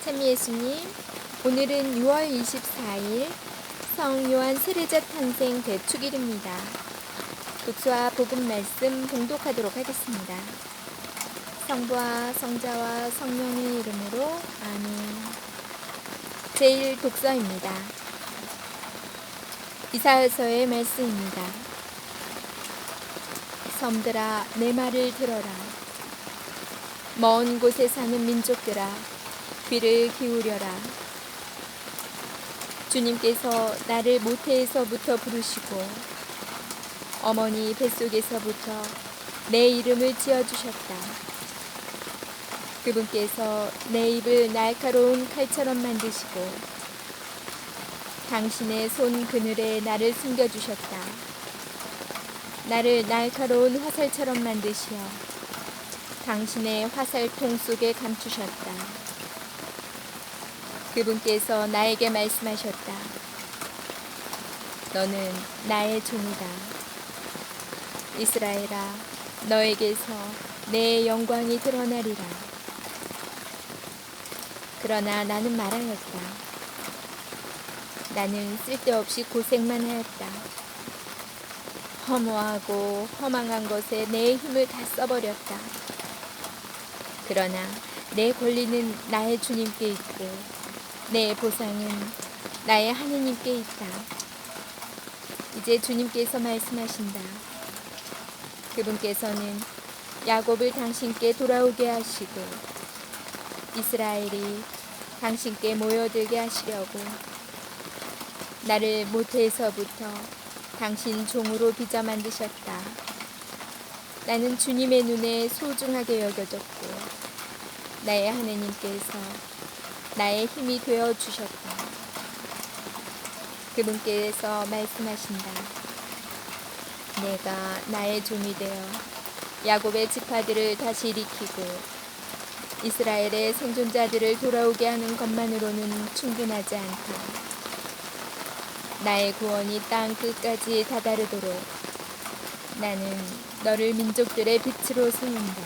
참 예수님, 오늘은 6월 24일 성 요한 세례자 탄생 대축일입니다. 독수와 복음 말씀 봉독하도록 하겠습니다. 성부와 성자와 성령의 이름으로 아멘. 제1독서입니다. 이사야서의 말씀입니다. 섬들아, 내 말을 들어라. 먼 곳에 사는 민족들아, 귀를 기울여라. 주님께서 나를 모태에서부터 부르시고 어머니 뱃속에서부터 내 이름을 지어주셨다. 그분께서 내 입을 날카로운 칼처럼 만드시고 당신의 손 그늘에 나를 숨겨주셨다. 나를 날카로운 화살처럼 만드시어 당신의 화살통 속에 감추셨다. 그분께서 나에게 말씀하셨다. 너는 나의 종이다. 이스라엘아, 너에게서 내 영광이 드러나리라. 그러나 나는 말하였다. 나는 쓸데없이 고생만 하였다. 허무하고 허망한 것에 내 힘을 다 써버렸다. 그러나 내 권리는 나의 주님께 있고 내 보상은 나의 하느님께 있다. 이제 주님께서 말씀하신다. 그분께서는 야곱을 당신께 돌아오게 하시고 이스라엘이 당신께 모여들게 하시려고 나를 모태에서부터 당신 종으로 빚어 만드셨다. 나는 주님의 눈에 소중하게 여겨졌고 나의 하느님께서 나의 힘이 되어 주셨다. 그분께서 말씀하신다. 내가 나의 종이 되어 야곱의 지파들을 다시 일으키고 이스라엘의 생존자들을 돌아오게 하는 것만으로는 충분하지 않다. 나의 구원이 땅 끝까지 다다르도록 나는 너를 민족들의 빛으로 세운다.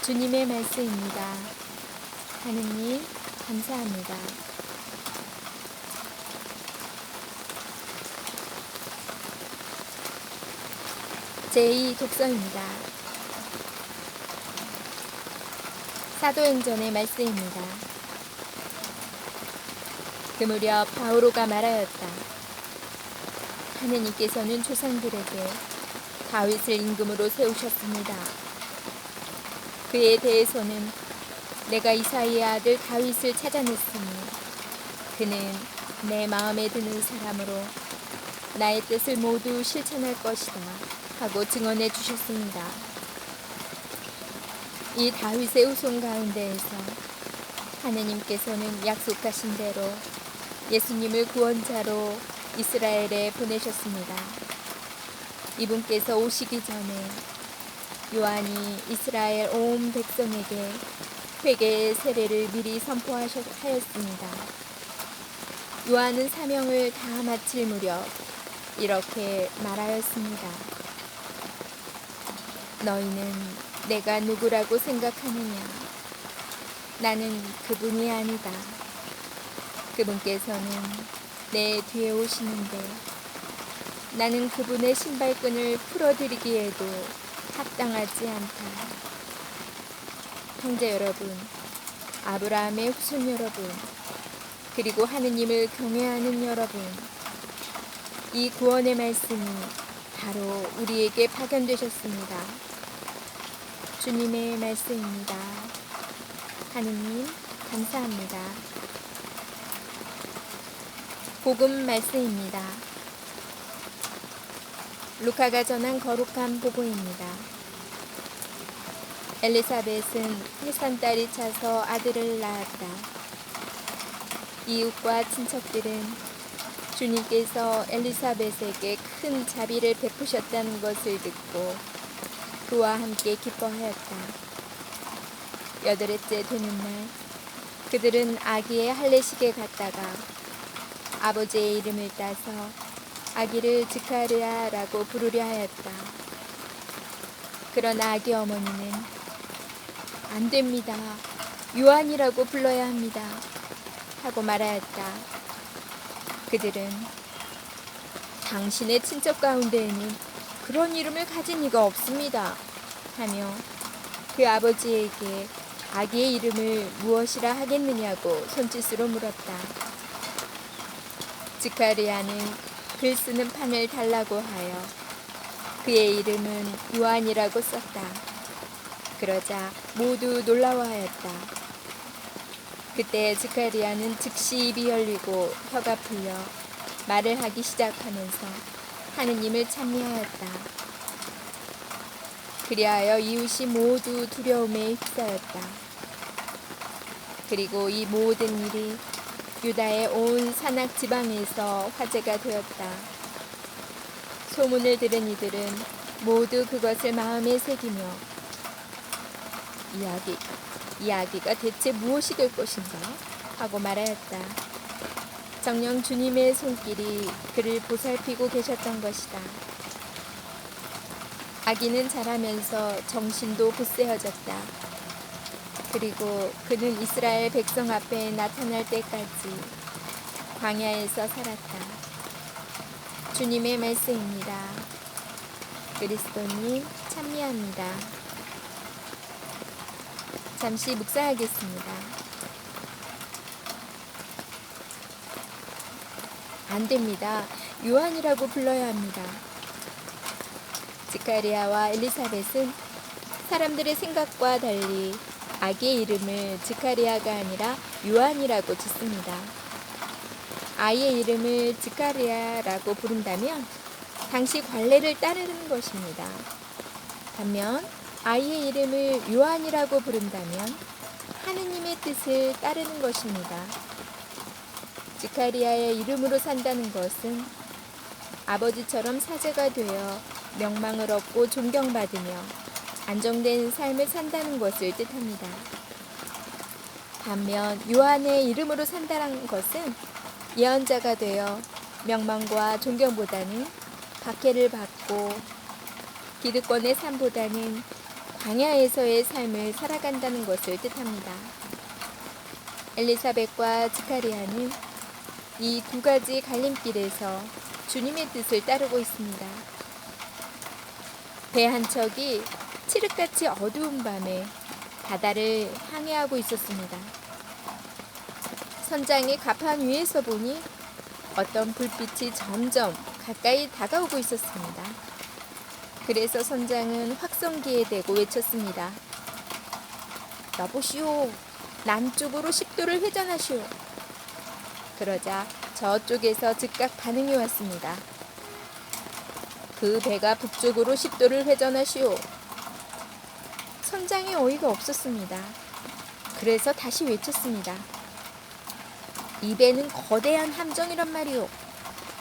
주님의 말씀입니다. 하느님, 감사합니다. 제2독서입니다. 사도행전의 말씀입니다. 그 무렵 바오로가 말하였다. 하느님께서는 조상들에게 다윗을 임금으로 세우셨습니다. 그에 대해서는 내가 이사이의 아들 다윗을 찾아냈으니 그는 내 마음에 드는 사람으로 나의 뜻을 모두 실천할 것이다 하고 증언해 주셨습니다. 이 다윗의 후손 가운데에서 하느님께서는 약속하신 대로 예수님을 구원자로 이스라엘에 보내셨습니다. 이분께서 오시기 전에 요한이 이스라엘 온 백성에게 회개의 세례를 미리 선포하였습니다. 요한은 사명을 다 마칠 무렵 이렇게 말하였습니다. 너희는 내가 누구라고 생각하느냐? 나는 그분이 아니다. 그분께서는 내 뒤에 오시는데 나는 그분의 신발끈을 풀어드리기에도 합당하지 않다. 형제 여러분, 아브라함의 후손 여러분, 그리고 하느님을 경외하는 여러분, 이 구원의 말씀이 바로 우리에게 파견되셨습니다. 주님의 말씀입니다. 하느님, 감사합니다. 복음 말씀입니다. 루카가 전한 거룩한 복음입니다. 엘리사벳은 해산달이 차서 아들을 낳았다. 이웃과 친척들은 주님께서 엘리사벳에게 큰 자비를 베푸셨다는 것을 듣고 그와 함께 기뻐하였다. 8회째 되는 날 그들은 아기의 할례식에 갔다가 아버지의 이름을 따서 아기를 지카르야라고 부르려 하였다. 그러나 아기 어머니는 안 됩니다. 요한이라고 불러야 합니다. 하고 말하였다. 그들은 당신의 친척 가운데에는 그런 이름을 가진 이가 없습니다. 하며 그 아버지에게 아기의 이름을 무엇이라 하겠느냐고 손짓으로 물었다. 스가랴는 글 쓰는 판을 달라고 하여 그의 이름은 요한이라고 썼다. 그러자 모두 놀라워하였다. 그때 스가랴는 즉시 입이 열리고 혀가 풀려 말을 하기 시작하면서 하느님을 찬미하였다. 그리하여 이웃이 모두 두려움에 휩싸였다. 그리고 이 모든 일이 유다의 온 산악 지방에서 화제가 되었다. 소문을 들은 이들은 모두 그것을 마음에 새기며 이 아기가 대체 무엇이 될 것인가 하고 말하였다. 정녕 주님의 손길이 그를 보살피고 계셨던 것이다. 아기는 자라면서 정신도 굳세어졌다. 그리고 그는 이스라엘 백성 앞에 나타날 때까지 광야에서 살았다. 주님의 말씀입니다. 그리스도님 찬미합니다. 잠시 묵상하겠습니다. 안 됩니다. 요한이라고 불러야 합니다. 스가랴와 엘리사벳은 사람들의 생각과 달리 아기의 이름을 스가랴가 아니라 요한이라고 짓습니다. 아이의 이름을 스가랴라고 부른다면 당시 관례를 따르는 것입니다. 반면 아이의 이름을 요한이라고 부른다면 하느님의 뜻을 따르는 것입니다. 스가랴의 이름으로 산다는 것은 아버지처럼 사제가 되어 명망을 얻고 존경받으며 안정된 삶을 산다는 것을 뜻합니다. 반면 요한의 이름으로 산다는 것은 예언자가 되어 명망과 존경보다는 박해를 받고 기득권의 삶보다는 광야에서의 삶을 살아간다는 것을 뜻합니다. 엘리사벳과 스가랴는 이 두 가지 갈림길에서 주님의 뜻을 따르고 있습니다. 배 한 척이 칠흑같이 어두운 밤에 바다를 항해하고 있었습니다. 선장의 가판 위에서 보니 어떤 불빛이 점점 가까이 다가오고 있었습니다. 그래서 선장은 확성기에 대고 외쳤습니다. 여보시오, 남쪽으로 10도를 회전하시오. 그러자 저쪽에서 즉각 반응이 왔습니다. 그 배가 북쪽으로 10도를 회전하시오. 선장의 어이가 없었습니다. 그래서 다시 외쳤습니다. 이 배는 거대한 함정이란 말이오.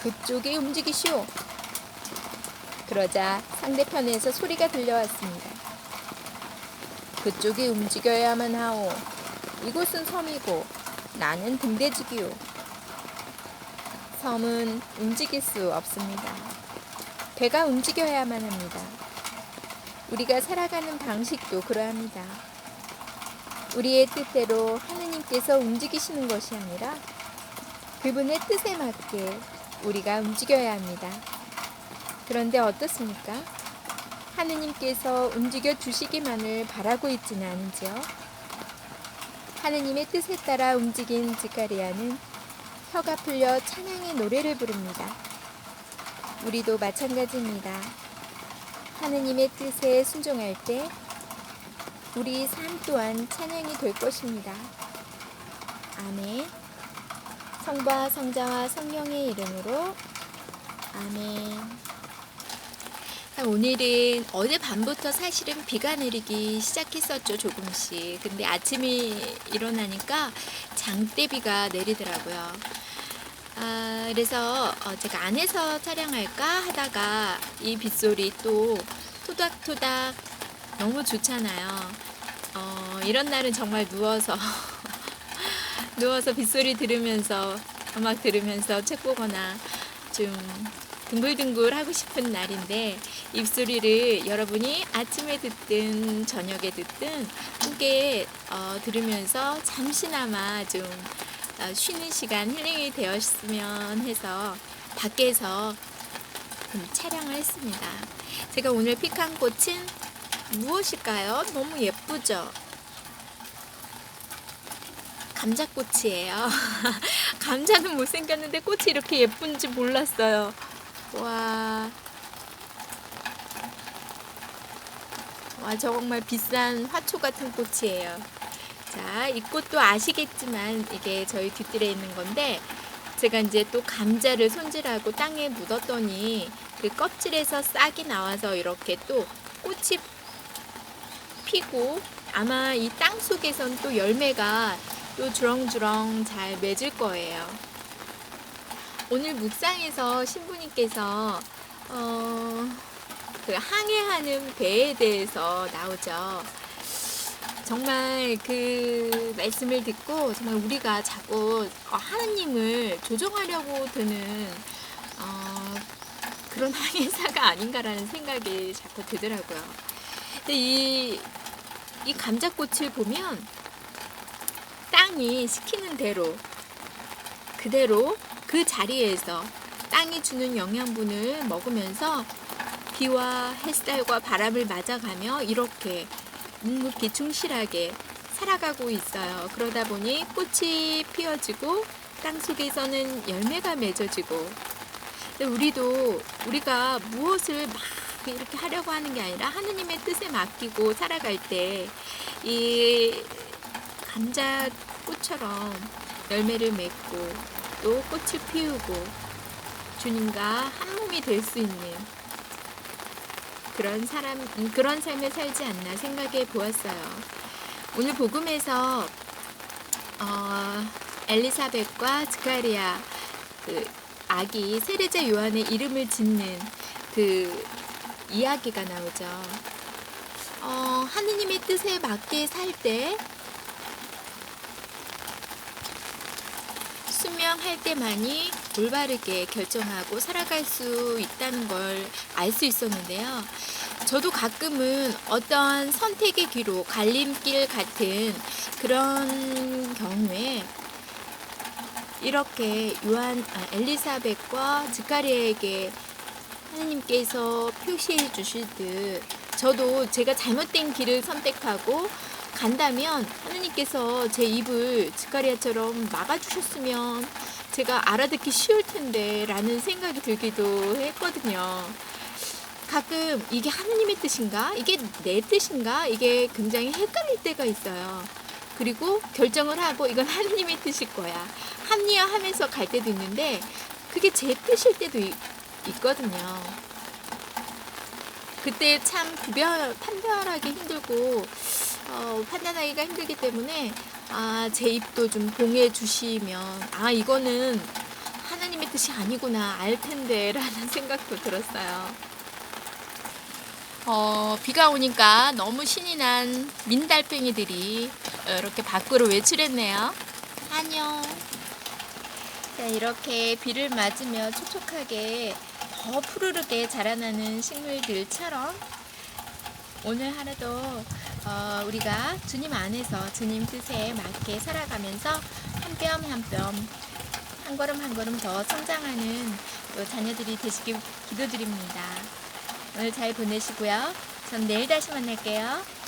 그쪽에 움직이시오. 그러자 상대편에서 소리가 들려왔습니다. 그쪽이 움직여야만 하오. 이곳은 섬이고 나는 등대지기요. 섬은 움직일 수 없습니다. 배가 움직여야만 합니다. 우리가 살아가는 방식도 그러합니다. 우리의 뜻대로 하느님께서 움직이시는 것이 아니라 그분의 뜻에 맞게 우리가 움직여야 합니다. 그런데 어떻습니까? 하느님께서 움직여 주시기만을 바라고 있지는 않은지요? 하느님의 뜻에 따라 움직인 스가랴는 혀가 풀려 찬양의 노래를 부릅니다. 우리도 마찬가지입니다. 하느님의 뜻에 순종할 때 우리 삶 또한 찬양이 될 것입니다. 아멘. 성부와 성자와 성령의 이름으로 아멘. 오늘은 어젯밤부터 사실은 비가 내리기 시작했었죠, 조금씩. 근데 아침에 일어나니까 장대비가 내리더라고요. 그래서 제가 안에서 촬영할까 하다가 이 빗소리 또 토닥토닥 너무 좋잖아요. 이런 날은 정말 누워서 빗소리 들으면서 음악 들으면서 책 보거나 좀 둥글둥글 하고 싶은 날인데 입소리를 여러분이 아침에 듣든 저녁에 듣든 함께 들으면서 잠시나마 좀 쉬는 시간 힐링이 되었으면 해서 밖에서 촬영을 했습니다. 제가 오늘 픽한 꽃은 무엇일까요? 너무 예쁘죠? 감자꽃이에요. 감자는 못생겼는데 꽃이 이렇게 예쁜지 몰랐어요. 와, 정말 비싼 화초 같은 꽃이에요. 자, 이 꽃도 아시겠지만 이게 저희 뒷뜰에 있는 건데 제가 이제 또 감자를 손질하고 땅에 묻었더니 그 껍질에서 싹이 나와서 이렇게 또 꽃이 피고 아마 이 땅 속에선 또 열매가 또 주렁주렁 잘 맺을 거예요. 오늘 묵상에서 신부님께서 그 항해하는 배에 대해서 나오죠. 정말 그 말씀을 듣고 정말 우리가 자꾸 하나님을 조종하려고 드는 그런 항해사가 아닌가라는 생각이 자꾸 들더라고요. 근데 이 감자꽃을 보면 땅이 시키는 대로 그대로 그 자리에서 땅이 주는 영양분을 먹으면서 비와 햇살과 바람을 맞아가며 이렇게 묵묵히 충실하게 살아가고 있어요. 그러다 보니 꽃이 피어지고 땅 속에서는 열매가 맺어지고 우리가 무엇을 막 이렇게 하려고 하는 게 아니라 하느님의 뜻에 맡기고 살아갈 때 이 감자꽃처럼 열매를 맺고 또 꽃을 피우고 주님과 한 몸이 될 수 있는 그런 삶을 살지 않나 생각해 보았어요. 오늘 복음에서 엘리사벳과 스가랴 그 아기 세례자 요한의 이름을 짓는 그 이야기가 나오죠. 하느님의 뜻에 맞게 살 때 순명할 때만이 올바르게 결정하고 살아갈 수 있다는 걸 알 수 있었는데요. 저도 가끔은 어떠한 선택의 기로 갈림길 같은 그런 경우에 이렇게 엘리사벳과 스가랴에게 하나님께서 표시해 주시듯 저도 제가 잘못된 길을 선택하고 간다면 하나님께서 제 입을 스가랴처럼 막아주셨으면 제가 알아듣기 쉬울 텐데 라는 생각이 들기도 했거든요. 가끔 이게 하나님의 뜻인가? 이게 내 뜻인가? 이게 굉장히 헷갈릴 때가 있어요. 그리고 결정을 하고 이건 하나님의 뜻일 거야. 합리화하면서 갈 때도 있는데 그게 제 뜻일 때도 있거든요. 그때 참 판별하기 힘들고 판단하기가 힘들기 때문에 제 입도 좀 봉해 주시면 이거는 하나님의 뜻이 아니구나 알 텐데 라는 생각도 들었어요. 비가 오니까 너무 신이 난 민달팽이들이 이렇게 밖으로 외출했네요. 안녕. 자, 이렇게 비를 맞으며 촉촉하게 더 푸르르게 자라나는 식물들처럼 오늘 하루도 우리가 주님 안에서 주님 뜻에 맞게 살아가면서 한 뼘 한 뼘 한 걸음 한 걸음 더 성장하는 자녀들이 되시길 기도드립니다. 오늘 잘 보내시고요. 전 내일 다시 만날게요.